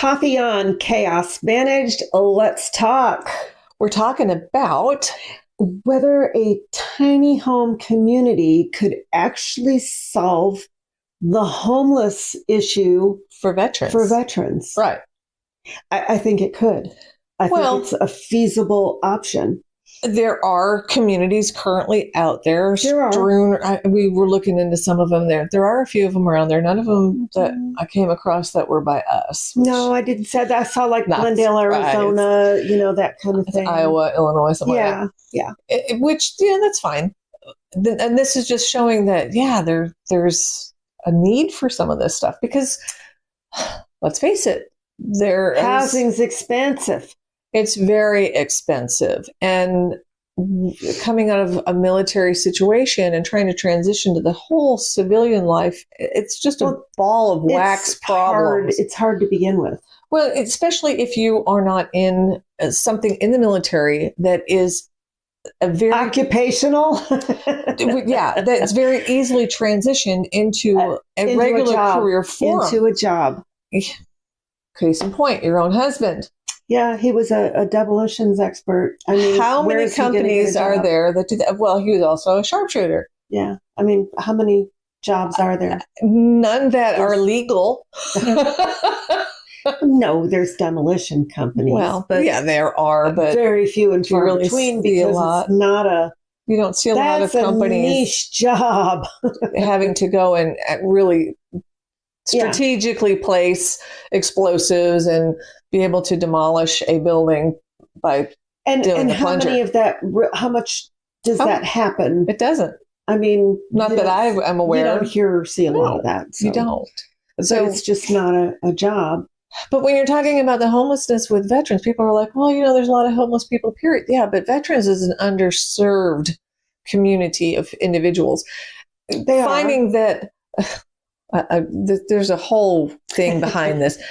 Coffee on, chaos managed. Let's talk. We're talking about Whether a tiny home community could actually solve the homeless issue for veterans. Right. I think it could. I think it's a feasible option. There are communities currently out there strewn. We were looking into some of them there. There are a few of them around there. None of them that I came across that were by us. No, I didn't say that. I saw like Glendale, Arizona, that kind of thing. Iowa, Illinois, something like that. Yeah. Which, that's fine. And this is just showing that, there's a need for some of this stuff because, let's face it, housing's expensive. It's very expensive. And coming out of a military situation and trying to transition to the whole civilian life, it's just a ball of wax problems. It's hard to begin with. Well, especially if you are not in something in the military that is a very occupational. That's very easily transitioned into a regular career forum. Into a job. Case in point, your own husband. Yeah, he was a demolitions expert. I mean, how many companies are there that do that? Well, he was also a sharpshooter. Yeah. I mean, how many jobs are there? None that are legal. No, there's demolition companies. Well, but there are, but very few and far between because it's not you don't see a lot of companies. That's a niche job. having to go and really strategically place explosives and be able to demolish a building by doing the plunger. Many of that? How much does that happen? It doesn't. I mean, not that I'm aware. You don't hear or see a lot of that. You don't. So it's just not a job. But when you're talking about the homelessness with veterans, people are like, well, there's a lot of homeless people, period. Yeah, but veterans is an underserved community of individuals. Finding that there's a whole thing behind this.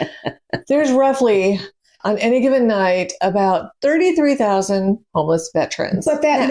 There's roughly, on any given night, about 33,000 homeless veterans. But that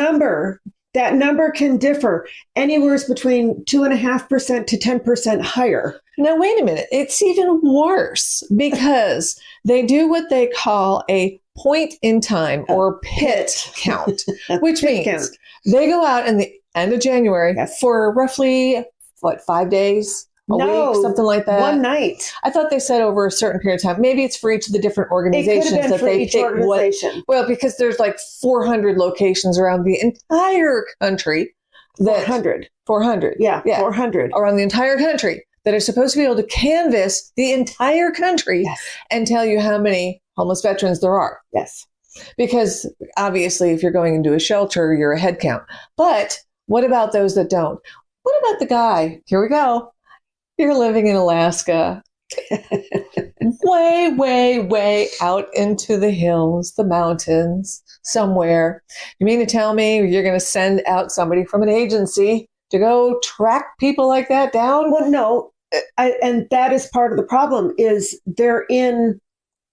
number can differ anywhere between 2.5% to 10% higher. Now, wait a minute. It's even worse because they do what they call a point in time or pit count, which means they go out in the end of January for roughly, 5 days? A week, something like that. One night. I thought they said over a certain period of time. Maybe it's for each of the different organizations. It could have been for each organization. Well, because there's like 400 locations around the entire country. 400. 400. Yeah, 400. Around the entire country that are supposed to be able to canvass the entire country and tell you how many homeless veterans there are. Yes. Because obviously, if you're going into a shelter, you're a head count. But what about those that don't? What about the guy? Here we go. You're living in Alaska, way, way, way out into the hills, the mountains, somewhere. You mean to tell me you're going to send out somebody from an agency to go track people like that down? Well, no. And that is part of the problem is they're in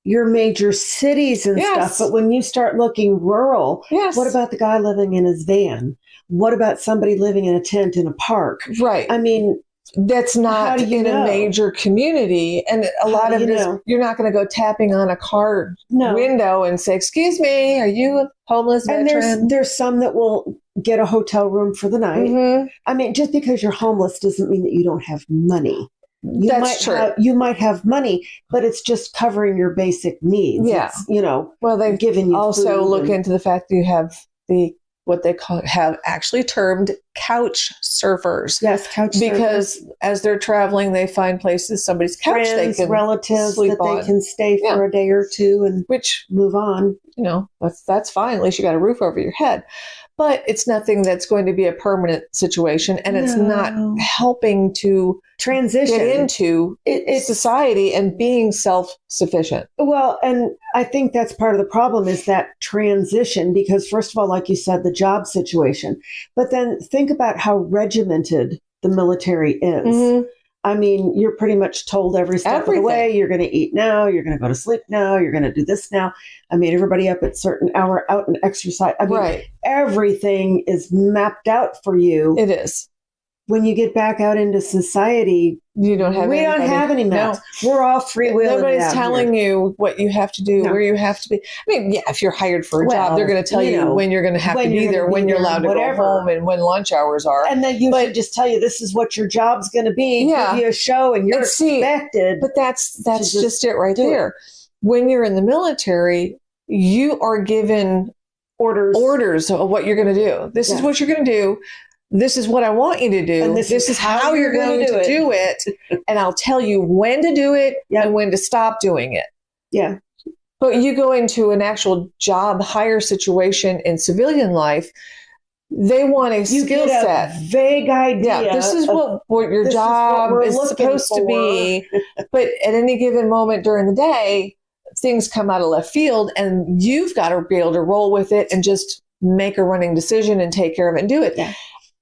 your major cities and stuff. But when you start looking rural, what about the guy living in his van? What about somebody living in a tent in a park? Right. I mean, that's not in a major community. And a lot of it is, you're not going to go tapping on a car window and say, excuse me, are you a homeless veteran? And there's some that will get a hotel room for the night. Mm-hmm. I mean, just because you're homeless doesn't mean that you don't have money. That's true. You might have money, but it's just covering your basic needs. Yeah. It's, well, they've giving you also look into the fact that you have what they have actually termed couch surfers. Yes, couch surfers. Because as they're traveling, they find places, somebody's couch, friends, they can relatives sleep that on. They can stay for a day or two and move on. That's fine. At least you got a roof over your head. But it's nothing that's going to be a permanent situation, and it's not helping to transition get into society and being self-sufficient. Well, and I think that's part of the problem is that transition, because first of all, like you said, the job situation, but then think about how regimented the military is. Mm-hmm. I mean, you're pretty much told every step of the way, you're going to eat now, you're going to go to sleep now, you're going to do this now. I mean, everybody up at a certain hour out and exercise. I mean, everything is mapped out for you. It is. when you get back out into society, you don't have we don't have any maps. No. We're all freewheeling. Nobody's telling you what you have to do, where you have to be. I mean, yeah, if you're hired for a job, they're going to tell you when you're going to have to be there, when you're allowed to go home, and when lunch hours are. And then you should just tell you this is what your job's going to be. Give you a show, and you're expected. But that's just it right there. When you're in the military, you are given orders of what you're going to do. This is what you're going to do. This is what I want you to do. And this is how you're going to do it. And I'll tell you when to do it and when to stop doing it. Yeah. But you go into an actual job hire situation in civilian life, they want a skill set. Vague idea. Yeah, this is what your job is supposed to be. But at any given moment during the day, things come out of left field and you've got to be able to roll with it and just make a running decision and take care of it and do it. Yeah.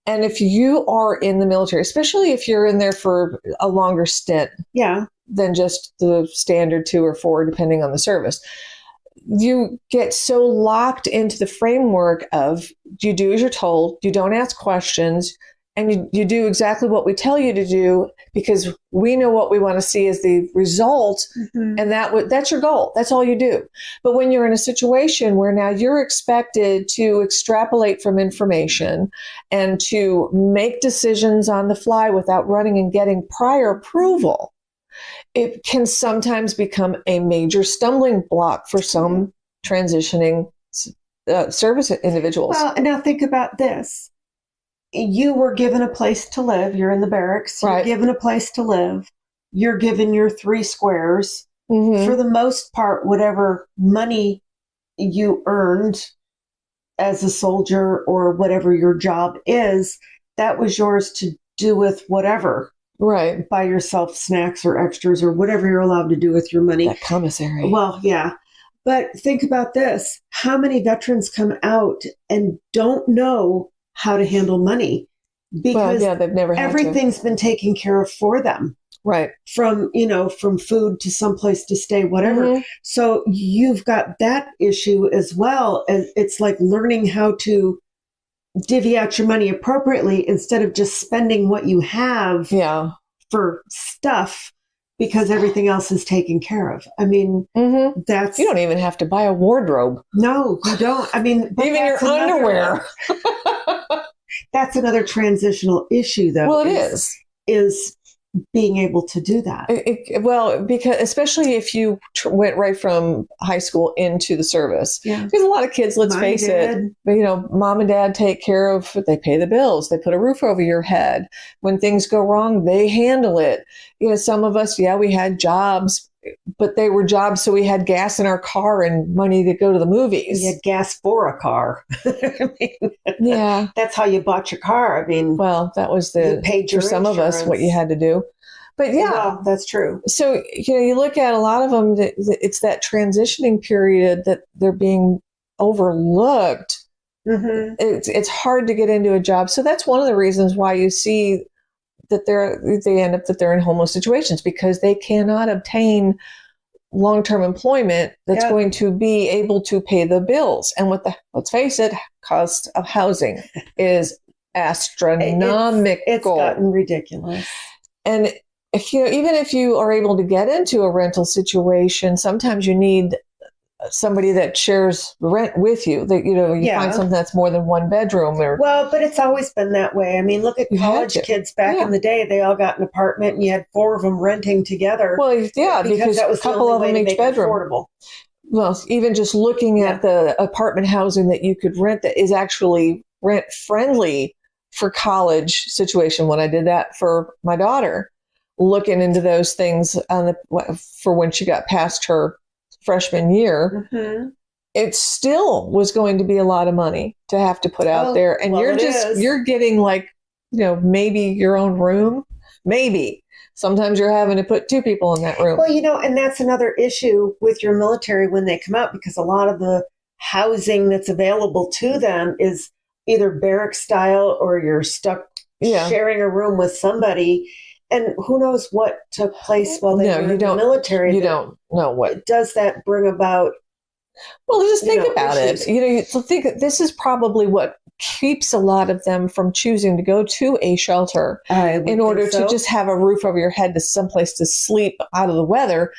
And if you are in the military, especially if you're in there for a longer stint than just the standard 2 or 4, depending on the service, you get so locked into the framework of you do as you're told, you don't ask questions, and you do exactly what we tell you to do because we know what we want to see as the result, and that's your goal. That's all you do. But when you're in a situation where now you're expected to extrapolate from information and to make decisions on the fly without running and getting prior approval, it can sometimes become a major stumbling block for some transitioning service individuals. Well, now think about this. You were given a place to live. You're in the barracks. You're given a place to live. You're given your 3 squares. For the most part, whatever money you earned as a soldier or whatever your job is, that was yours to do with whatever. Right. Buy yourself snacks or extras or whatever you're allowed to do with your money. That commissary. Well, yeah. But think about this. How many veterans come out and don't know how to handle money? Because they've never had everything's been taken care of for them. Right. From food to someplace to stay, whatever. So you've got that issue as well. And it's like learning how to divvy out your money appropriately instead of just spending what you have for stuff because everything else is taken care of. I mean, that's... You don't even have to buy a wardrobe. No, you don't. I mean... Even your underwear. That's another transitional issue, though. Well, it is being able to do that. Because especially if you went right from high school into the service. Yeah. Because a lot of kids, let's face it, mom and dad take care of, they pay the bills, they put a roof over your head. When things go wrong, they handle it. Some of us, we had jobs, but they were jobs so we had gas in our car and money to go to the movies. You had gas for a car. That's how you bought your car. I mean, well, that was for some of us what you had to do. But that's true. So, you look at a lot of them, it's that transitioning period that they're being overlooked. It's hard to get into a job. So that's one of the reasons why you see that they end up that they're in homeless situations, because they cannot obtain long-term employment that's going to be able to pay the bills. And let's face it, cost of housing is astronomical. It's gotten ridiculous. And even if you are able to get into a rental situation, sometimes you need somebody that shares rent with you, that you find something that's more than 1 bedroom. But it's always been that way. I mean, look at college kids back in the day. They all got an apartment and you had 4 of them renting together. Well, because that was a couple of them each bedroom. Affordable. Well, even just looking at the apartment housing that you could rent that is actually rent friendly for college situation. When I did that for my daughter, looking into those things for when she got past her freshman year, it still was going to be a lot of money to have to put out there. And you're getting maybe your own room, maybe. Sometimes you're having to put 2 people in that room. Well, and that's another issue with your military when they come out, because a lot of the housing that's available to them is either barrack style or you're stuck sharing a room with somebody. And who knows what took place while they were in the military. You don't know what. Does that bring about Well, just think about issues. it. So think that this is probably what keeps a lot of them from choosing to go to a shelter in order to just have a roof over your head, to someplace to sleep out of the weather.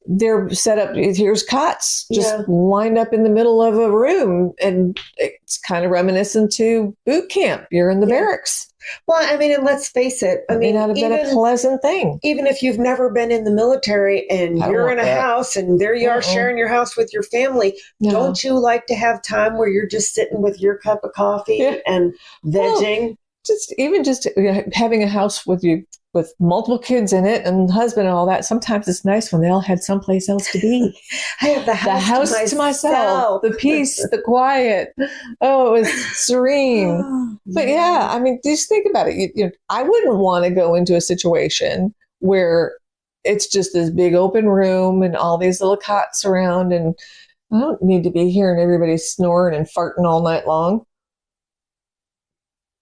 They're set up, here's cots just lined up in the middle of a room, and it's kind of reminiscent to boot camp. You're in the barracks. Well, I mean, and let's face it. I mean, not have been a pleasant thing. Even if you've never been in the military and you're in a house and there you are sharing your house with your family, don't you like to have time where you're just sitting with your cup of coffee and vegging? Well, just having a house with you, with multiple kids in it and husband and all that. Sometimes it's nice when they all had someplace else to be. I have the house to myself. The peace, the quiet. Oh, it was serene. But I mean, just think about it. I wouldn't want to go into a situation where it's just this big open room and all these little cots around, and I don't need to be hearing everybody snoring and farting all night long.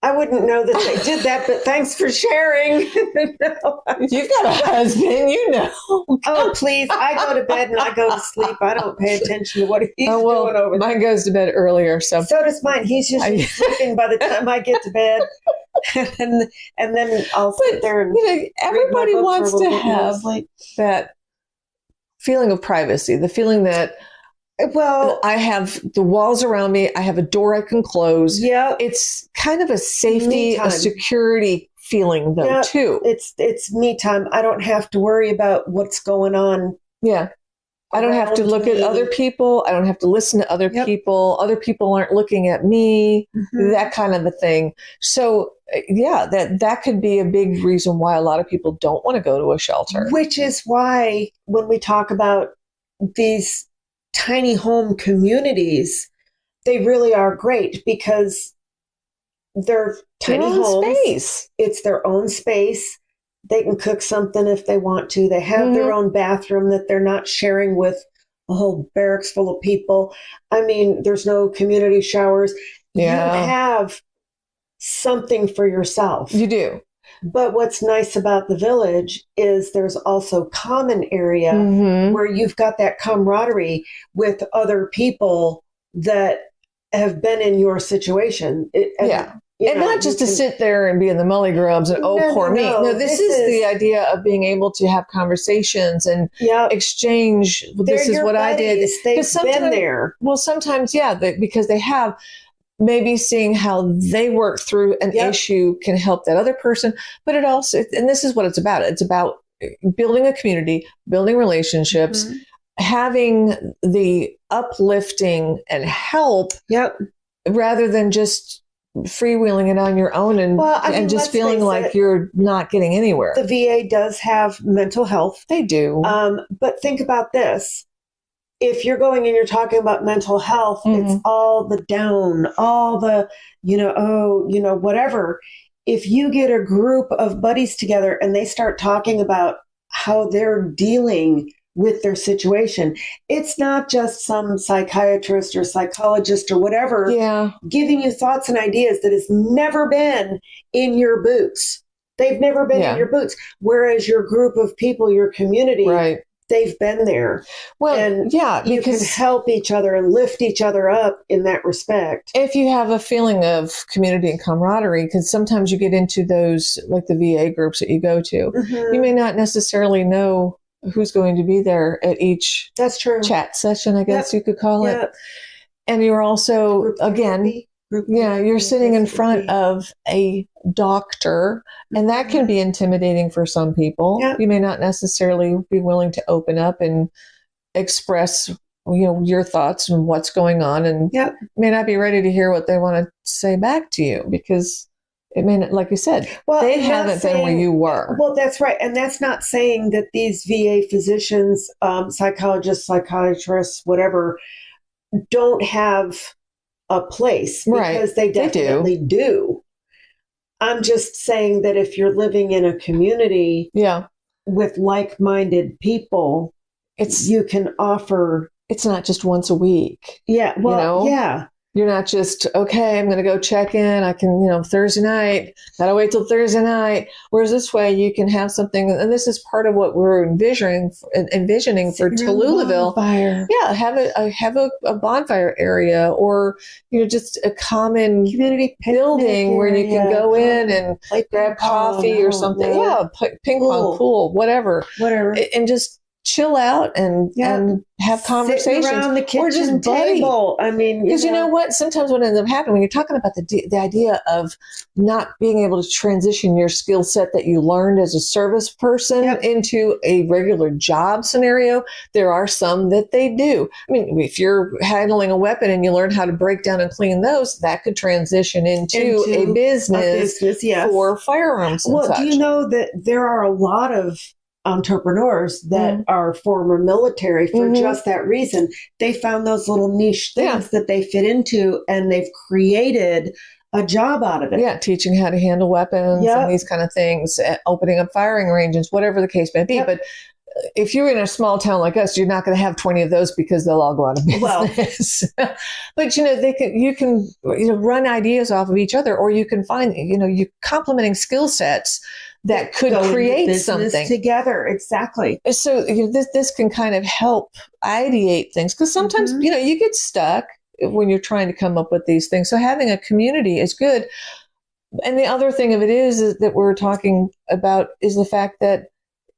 I wouldn't know that they did that, but thanks for sharing. You've got a husband, Oh, please. I go to bed and I go to sleep. I don't pay attention to what he's doing over there. Mine goes to bed earlier. So does mine. He's usually sleeping by the time I get to bed. and then I'll sit there and everybody wants to have that feeling of privacy, the feeling that, well, I have the walls around me. I have a door I can close. Yeah. It's kind of a safety, a security feeling though, too. It's me time. I don't have to worry about what's going on. Yeah. I don't have to look at other people. I don't have to listen to other people. Other people aren't looking at me, that kind of a thing. So that could be a big reason why a lot of people don't want to go to a shelter. Which is why when we talk about these tiny home communities, they really are great because they're tiny homes. Space. It's their own space. They can cook something if they want to. They have their own bathroom that they're not sharing with a whole barracks full of people. I mean, there's no community showers. Yeah. You have something for yourself. You do. But what's nice about the village is there's also common area where you've got that camaraderie with other people that have been in your situation. And not just to sit there and be in the mully grubs and poor me. No, this is the idea of being able to have conversations and exchange. This is what I did. They've been there. Well, sometimes, because they have. Maybe seeing how they work through an issue can help that other person. But it also, and this is what it's about. It's about building a community, building relationships, having the uplifting and help rather than just freewheeling it on your own and just feeling like you're not getting anywhere. The VA does have mental health. They do. But think about this. If you're going and you're talking about mental health, it's all the down, all the, whatever. If you get a group of buddies together and they start talking about how they're dealing with their situation, it's not just some psychiatrist or psychologist or whatever giving you thoughts and ideas that has never been in your boots. They've never been in your boots. Whereas your group of people, your community, they've been there. Well, and you can help each other and lift each other up in that respect. If you have a feeling of community and camaraderie, because sometimes you get into those, like the VA groups that you go to, you may not necessarily know who's going to be there at each chat session, I guess you could call it. And you're also, you're sitting in front of a doctor, and that can be intimidating for some people. You may not necessarily be willing to open up and express, your thoughts and what's going on, and may not be ready to hear what they want to say back to you because it may not, like you said, they haven't been where you were. Well, that's right. And that's not saying that these VA physicians, psychologists, psychiatrists, whatever, don't have a place, because they definitely do. I'm just saying that if you're living in a community with like-minded people, you can offer. It's not just once a week. Yeah. Well, You're not just, okay, I'm going to go check in. I can, Thursday night, gotta wait till Thursday night. Whereas this way you can have something, and this is part of what we're envisioning for Tallulahville. Yeah, have a bonfire area, or, just a common community building where you can go in and grab coffee or something. Yeah, ping pong, pool, whatever. And just chill out and have conversations around the kitchen or just table. I mean, because you know what? Sometimes what ends up happening when you're talking about the idea of not being able to transition your skill set that you learned as a service person into a regular job scenario, there are some that they do. I mean, if you're handling a weapon and you learn how to break down and clean those, that could transition into a business for firearms. Well, do you know that there are a lot of entrepreneurs that are former military for just that reason? They found those little niche things that they fit into, and they've created a job out of it. Yeah, teaching how to handle weapons and these kind of things, opening up firing ranges, whatever the case may be. But if you're in a small town like us, you're not going to have 20 of those because they'll all go out of business. Well, but you can run ideas off of each other, or you can find you complementing skill sets that could create something together. Exactly. So this can kind of help ideate things, because sometimes you get stuck when you're trying to come up with these things. So having a community is good. And the other thing of it is that we're talking about is the fact that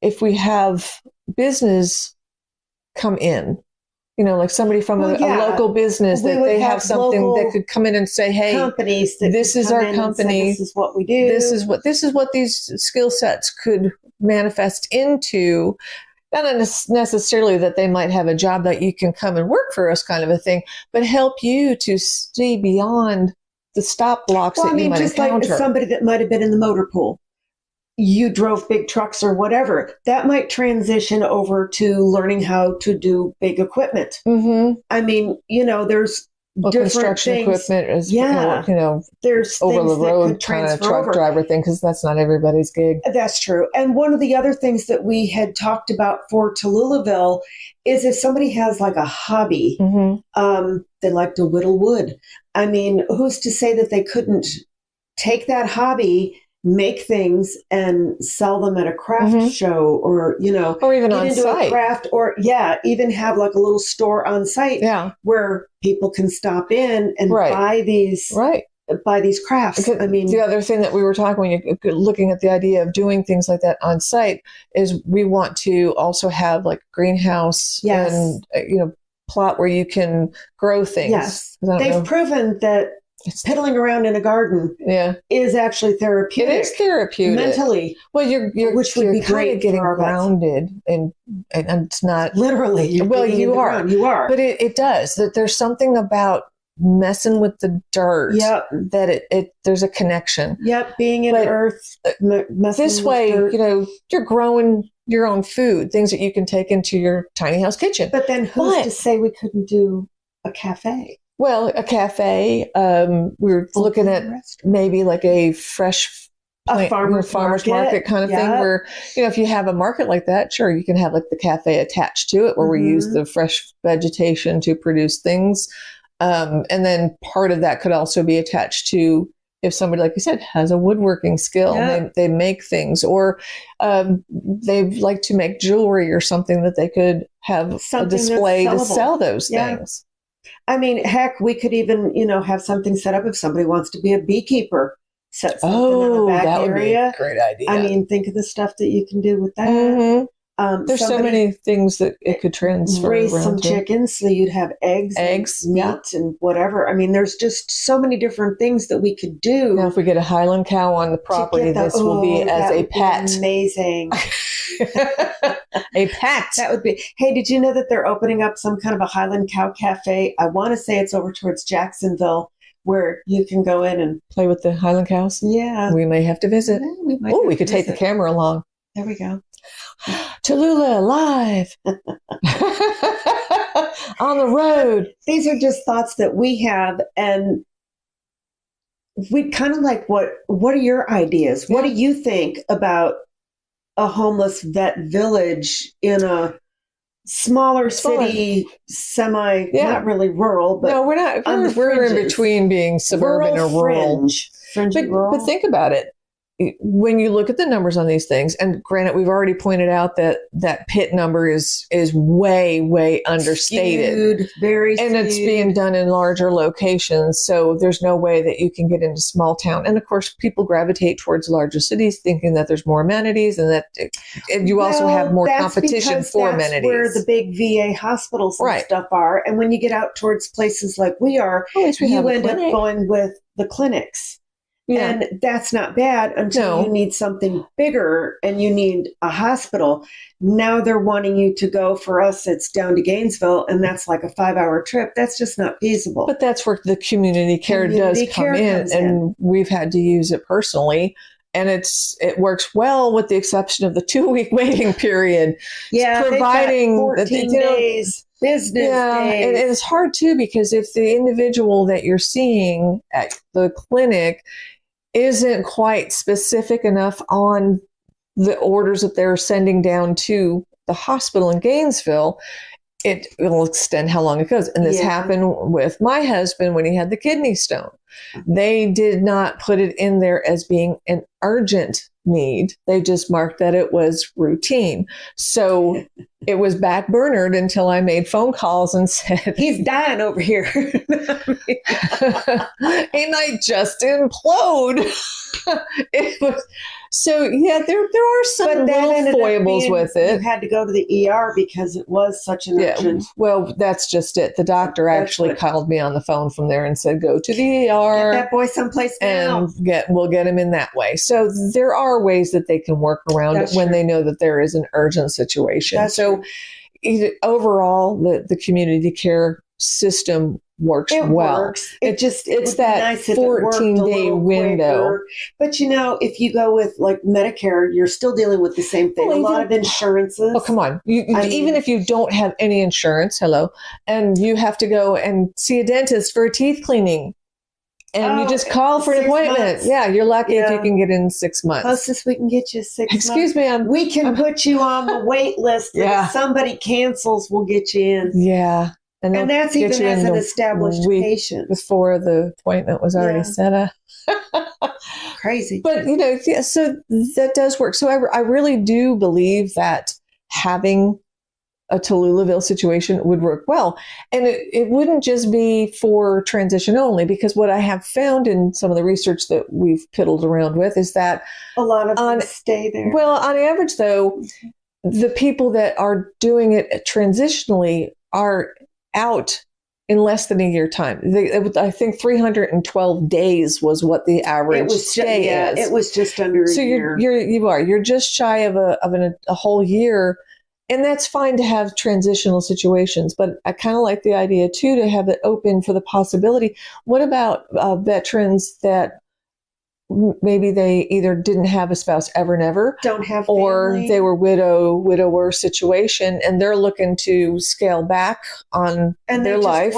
if we have business come in, like somebody from a local business, that they have something that could come in and say, hey, companies this is our company. This is what we do. This is what these skill sets could manifest into. Not necessarily that they might have a job that you can come and work for us kind of a thing, but help you to see beyond the stop blocks that you might encounter. Like somebody that might have been in the motor pool. You drove big trucks or whatever, that might transition over to learning how to do big equipment. I mean, there's different construction things. Equipment is, there's over the road kind of truck driver thing, because that's not everybody's gig. That's true. And one of the other things that we had talked about for Tallulahville is if somebody has like a hobby, they like to whittle wood. I mean, who's to say that they couldn't take that hobby, make things and sell them at a craft show, or or even on site, a craft, or even have like a little store on site where people can stop in and buy these crafts. Because the other thing that we were talking when you're looking at the idea of doing things like that on site is we want to also have like greenhouse and plot where you can grow things. Yes, they've proven that piddling around in a garden is actually therapeutic. It is therapeutic. Mentally. Well, which would be great getting grounded and it's not literally. You are. But it does. That there's something about messing with the dirt that there's a connection. Being in earth. This way, dirt. You're growing your own food, things that you can take into your tiny house kitchen. But then who's to say we couldn't do a cafe? Well, a cafe, we're looking at maybe like a fresh farmer's market kind of thing where, if you have a market like that, sure, you can have like the cafe attached to it where we use the fresh vegetation to produce things. And then part of that could also be attached to if somebody, like you said, has a woodworking skill, they make things, or they like to make jewelry or something that they could have a display to sell those things. I mean, heck, we could even, have something set up if somebody wants to be a beekeeper. Set something in the back area. Be a great idea. I mean, think of the stuff that you can do with that. There's so many things that it could transfer. Raise some chickens so you'd have eggs, meat, and whatever. I mean, there's just so many different things that we could do. Now, if we get a Highland cow on the property, this will be as a pet. Amazing. A pet. That would be. Hey, did you know that they're opening up some kind of a Highland Cow cafe? I want to say it's over towards Jacksonville, where you can go in and play with the Highland cows. Yeah. We may have to visit. Yeah, we could take the camera along. There we go. Tallulah live on the road. These are just thoughts that we have, and we kind of like, what are your ideas? What do you think about a homeless vet village in a smaller city, not really rural, but no, we're not. We're in between being suburban or rural. Fringe rural. But think about it. When you look at the numbers on these things, and granted, we've already pointed out that PIT number is way, way understated. Very skewed. It's being done in larger locations. So there's no way that you can get into small town. And of course, people gravitate towards larger cities thinking that there's more amenities and you also have more competition for amenities. Where the big VA hospitals and stuff are. And when you get out towards places like we are, you end up going with the clinics. Yeah. And that's not bad until you need something bigger and you need a hospital. Now they're wanting you to go, for us, it's down to Gainesville, and that's like a 5-hour trip. That's just not feasible. But that's where the community care does come in, and we've had to use it personally. And it works well with the exception of the 2-week waiting period. Yeah, providing 14 days. Business days. And it's hard too, because if the individual that you're seeing at the clinic isn't quite specific enough on the orders that they're sending down to the hospital in Gainesville, it will extend how long it goes. And this happened with my husband when he had the kidney stone. They did not put it in there as being an urgent need. They just marked that it was routine. So it was backburnered until I made phone calls and said, he's dying over here. And I just implode. It was, so yeah, there are some little foibles with it. You had to go to the ER because it was such an urgent. Well, that's just it. The doctor actually called me on the phone from there and said, go to the ER. Get that boy someplace now. And we'll get him in that way. So there are ways that they can work around it when they know that there is an urgent situation. Overall, the community care system works well. Works. It's that 14-day window. Quicker. But if you go with like Medicare, you're still dealing with the same thing. A lot of insurances. Oh, come on. Even if you don't have any insurance, and you have to go and see a dentist for a teeth cleaning, and you just call for an appointment. Months. Yeah, you're lucky if you can get in 6 months. Closest we can get you 6 months. Excuse me. We can put you on the wait list. If somebody cancels, we'll get you in. Yeah. And that's even as an established patient. Before the appointment was already set up. Crazy. But, so that does work. So I really do believe that having a Tallulahville situation would work well. And it wouldn't just be for transition only, because what I have found in some of the research that we've piddled around with is that a lot of them stay there. Well, on average, though, the people that are doing it transitionally are out in less than a year time. I think 312 days was what the average stay is. It was just under a year. So you're just shy of a whole year, and that's fine to have transitional situations. But I kind of like the idea too to have it open for the possibility. What about veterans that maybe they either didn't have a spouse ever, never, don't have family, or they were widower situation, and they're looking to scale back on their life. They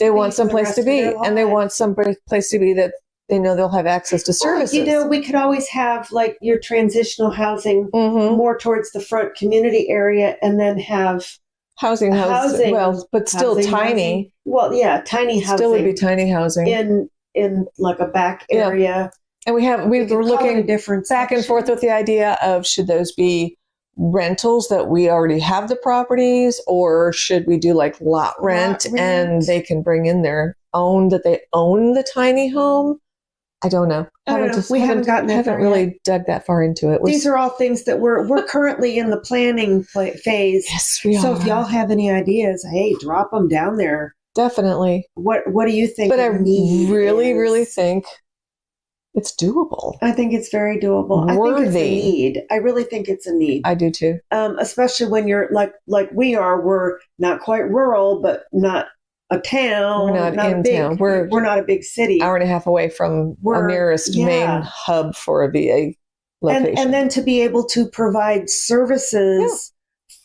want someplace to be, and they want someplace to be that they know they'll have access to services. We could always have like your transitional housing more towards the front community area, and then have housing. Well, but still tiny. Housing. Well, yeah, tiny housing. Still would be tiny housing in like a back area. And we were looking back and forth with the idea of, should those be rentals that we already have the properties, or should we do like lot rent and they can bring in their own, that they own the tiny home? I don't know. We haven't really dug that far into it. These are all things that we're currently in the planning phase. Yes, we are. So if y'all have any ideas, hey, drop them down there. Definitely. What do you think? But I really think it's doable. I think it's very doable. Worthy. I think it's a need. I really think it's a need. I do too. Especially when you're like we are. We're not quite rural, but not a town. We're not in town. We're not a big city. Hour and a half away from our nearest main hub for a VA location. And then to be able to provide services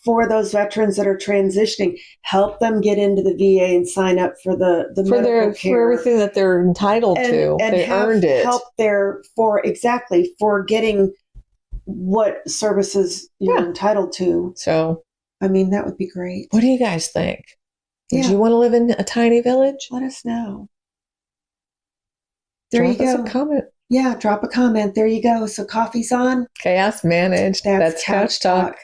for those veterans that are transitioning, help them get into the VA and sign up for the medical care. For everything that they're entitled to. And they earned it. Help there for getting what services you're entitled to. So I mean, that would be great. What do you guys think? Would Yeah. you want to live in a tiny village? Let us know. There Drop you us go. a comment. Yeah, drop a comment. There you go. So coffee's on. Chaos managed. That's Couch Talk.